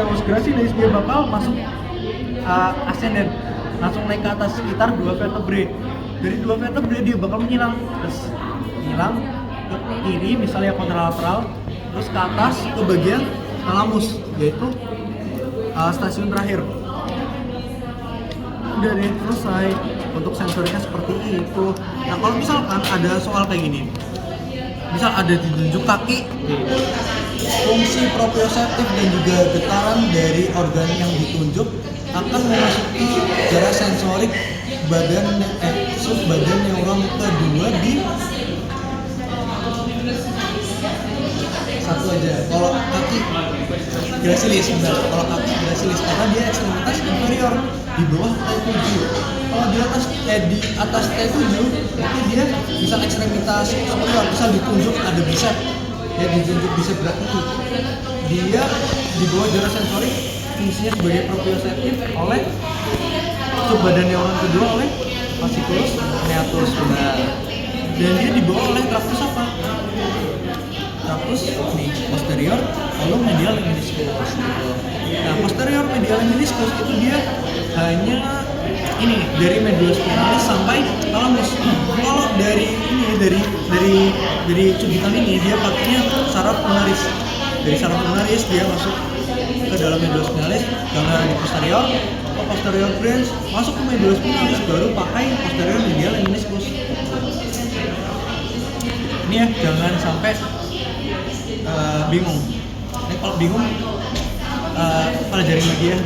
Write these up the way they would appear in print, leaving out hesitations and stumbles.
Terus gracilis dia bakal masuk ascendant, langsung naik ke atas sekitar 2 vertebrae. Dari 2 vertebrae dia bakal menyilang, terus menyilang ke kiri misalnya kontralateral, terus ke atas ke bagian thalamus, yaitu stasiun terakhir. Udah deh, selesai. Untuk sensoriknya seperti itu. Nah kalau misalkan ada soal kayak gini, misal ada ditunjuk kaki, fungsi proprioseptif dan juga getaran dari organ yang ditunjuk akan memasuki jarak sensorik badan badan neuron kedua di satu aja. Kalau kaki gracilis, benar. Kalau kaki gracilis karena dia ekstremitas inferior di bawah T7. Kalau di atas T7 itu dia bisa ekstremitas superior, bisa ditunjuk ada bicep. Ya ditunjuk bicep berat itu. Dia di bawah jarak sensorik fungsinya sebagai proprioseptif oleh subbadan neuron kedua oleh fasciculus meatus, benar. Dan dia dibawa oleh tractus apa? Tractus nih posterior lalu medial meniscus. Nah posterior medial meniscus itu dia hanya ini dari medulla spinalis sampai thalamus. Kalau dari cubitan ini dia pakainya saraf lunaris. Dari saraf lunaris dia masuk ke dalam medulla spinalis, ganglia di posterior, posterior branch masuk ke medulla spinalis, baru pakai posterior medial meniscus. Ini ya, jangan sampai bingung. Ini kalau bingung pelajari lagi ya.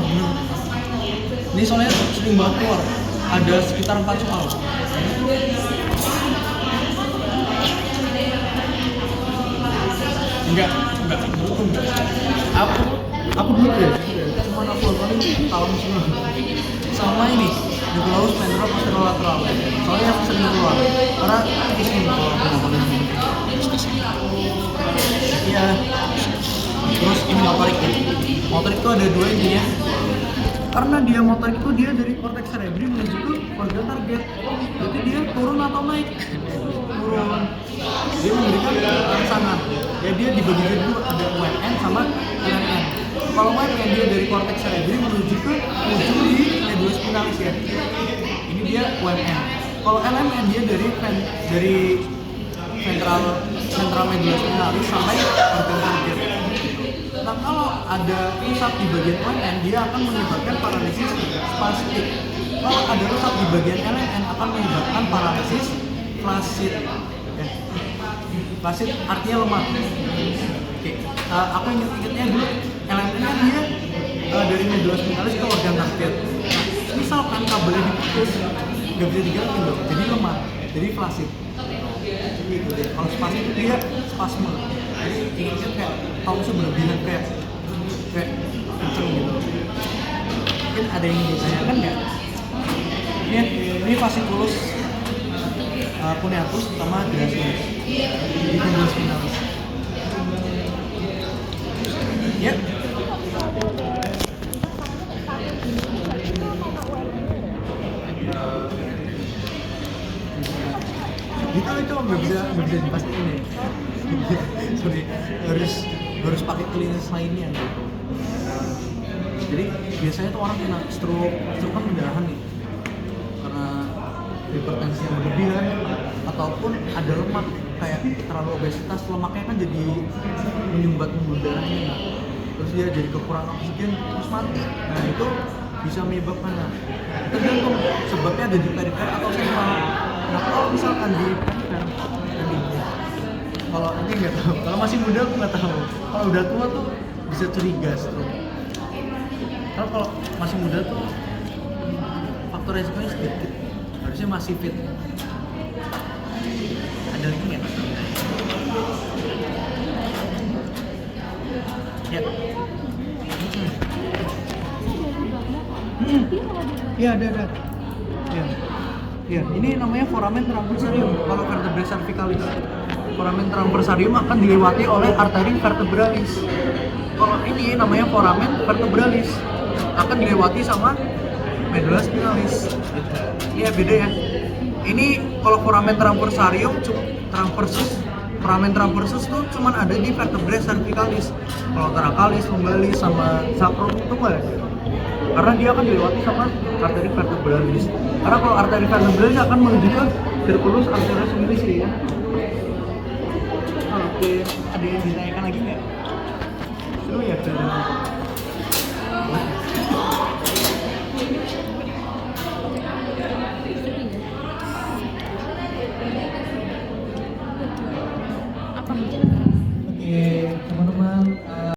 Ini soalnya sering banget keluar. Ada sekitar 4 soal. Enggak. Aku dulu ya. Cuma aku paling tahun semua. Sama ini, nucleus ventrolateral. Soalnya aku sering keluar. Karena ini kalau aku ngomongin ini. Iya. Terus ini motorik. Motorik itu ada 2 intinya. Karena dia motorik itu dia dari cortex cerebri menuju ke organ target. Jadi dia turun atau naik? Turun. Dia memberikan rangsangan. Ya dia dibagi jadi 2, ada UMN sama LMN. Kalau UMN dia dari cortex cerebri menuju ke ujung di medulla spinalis ya. Ini dia UMN. Kalau LMN dia dari ventral medulla spinalis sampai organ target. Nah kalau ada rusak di bagian ONN dia akan menyebabkan paralisis spastik. Kalau ada rusak di bagian LMN akan menyebabkan paralisis flasid. Flasid artinya lemah. Oke, aku ingatnya dulu LMN kan dia dari medulla spinalis ke organ target. Nah, misalkan kabelnya diputus, nggak bisa diganti loh, jadi lemah, jadi flasid. Gitu deh. Kalau spastik itu dia spasme. Jadi ingatnya kayak pausnya berlebihan kayak kenceng gitu. Mungkin ada yang ditanyakan nggak? Ini fasciculus cuneatus sama gracilis di medulla spinalis. Ya. Itu nggak bisa dipastiin ya. Sorry, harus pakai klinis lainnya gitu. Jadi biasanya tuh orang kena stroke kan pendarahan nih karena hipertensi yang berlebihan ataupun ada lemak kayak terlalu obesitas, lemaknya kan jadi menyumbat darahnya, terus dia jadi kekurangan oksigen terus mati. Nah itu bisa menyebabkan tergantung sebabnya ada di perifer atau sentral. Nah kalau misalkan di perifer kalau ini nggak tahu, kalau masih muda aku nggak tahu. Kalau udah tua tuh bisa curiga stroke. Kalau masih muda tuh faktor resikonya sedikit, harusnya masih fit. Ada lagi nggak? Ya. Iya ada. Ya, ini namanya foramen transversarium. Kalau vertebrae cervicalis, foramen transversarium akan dilewati oleh arteri vertebralis. Kalau ini namanya foramen vertebralis, akan dilewati sama medulla spinalis. Ini ya beda ya. Ini kalau foramen transversarium transversus foramen transversus tuh cuman ada di vertebrae cervicalis. Kalau thoracalis, lumbalis, sama sacrum itu nggak ada. Karena dia akan dilewati sama arteri vertebralis. Karena kalau arteri vertebralis akan menuju ke circulus arterius milisi ya. Oke, ada yang ditanyakan lagi nggak?